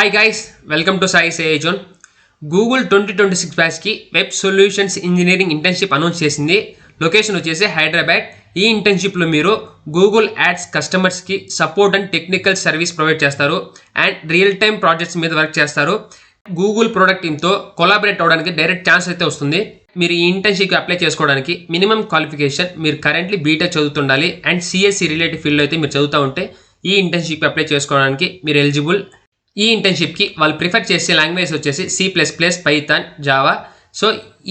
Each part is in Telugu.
Hi guys, welcome to Sai AI zone. Google 2026 బ్యాచ్కి web solutions engineering internship announce చేసింది. లొకేషన్ వచ్చేసి హైదరాబాద్. ఈ ఇంటర్న్షిప్లో మీరు గూగుల్ యాడ్స్ కస్టమర్స్కి support and technical service provide చేస్తారు అండ్ రియల్ టైమ్ ప్రాజెక్ట్స్ మీద వర్క్ చేస్తారు. గూగుల్ ప్రొడక్ట్ టీమ్తో కొలాబరేట్ అవ్వడానికి డైరెక్ట్ ఛాన్స్ అయితే వస్తుంది. మీరు ఈ ఇంటర్న్షిప్కి అప్లై చేసుకోవడానికి మినిమం క్వాలిఫికేషన్ మీరు కరెంట్లీ బీటెక్ చదువుతుండాలి అండ్ సిఎస్సి రిలేటెడ్ ఫీల్డ్లో అయితే మీరు చదువుతూ ఉంటే ఈ ఇంటర్న్షిప్కి అప్లై చేసుకోవడానికి మీరు ఎలిజిబుల్. ఈ ఇంటర్న్షిప్కి వాళ్ళు ప్రిఫర్ చేసే లాంగ్వేజ్ వచ్చేసి C++, పైథాన్, జావా. సో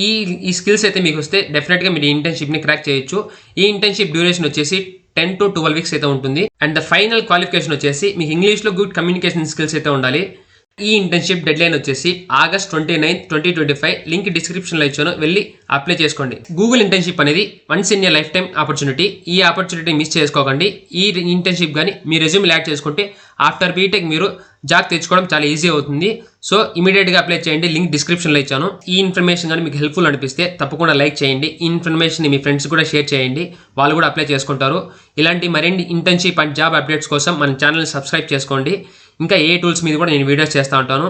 ఈ స్కిల్స్ అయితే మీకు వస్తే డెఫినెట్గా మీరు ఈ ఇంటర్న్షిప్ని క్రాక్ చేయొచ్చు. ఈ ఇంటర్న్షిప్ డ్యూరేషన్ వచ్చేసి 10 to 12 వీక్స్ అయితే ఉంటుంది. అండ్ ద ఫైనల్ క్వాలిఫికేషన్ వచ్చేసి మీకు ఇంగ్లీష్లో గుడ్ కమ్యూనికేషన్ స్కిల్స్ అయితే ఉండాలి. ఈ ఇంటర్న్షిప్ డెడ్ లైన్ వచ్చేసి August 29, 2025. లింక్ డిస్క్రిప్షన్లో ఇచ్చాను, వెళ్ళి అప్లై చేసుకోండి. గూగుల్ ఇంటర్న్షిప్ అనేది once in a life time opportunity. ఈ ఆపర్చునిటీ మిస్ చేసుకోకండి. ఈ ఇంటర్న్షిప్ కానీ మీ రెజ్యూమ్ యాడ్ చేసుకుంటే ఆఫ్టర్ బీటెక్ మీరు జాబ్ తెచ్చుకోవడం చాలా ఈజీ అవుతుంది. సో ఇమీడియట్గా అప్లై చేయండి. లింక్ డిస్క్రిప్షన్లో ఇచ్చాను. ఈ ఇన్ఫర్మేషన్ కానీ మీకు హెల్ప్ఫుల్ అనిపిస్తే తప్పకుండా లైక్ చేయండి. ఈ ఇన్ఫర్మేషన్ మీ ఫ్రెండ్స్ కూడా షేర్ చేయండి, వాళ్ళు కూడా అప్లై చేసుకుంటారు. ఇలాంటి మరిన్ని ఇంటర్న్షిప్ అండ్ జాబ్ అప్డేట్స్ కోసం మన ఛానల్ని సబ్స్క్రైబ్ చేసుకోండి. ఇంకా ఏ టూల్స్ మీద కూడా నేను వీడియోస్ చేస్తూ ఉంటాను.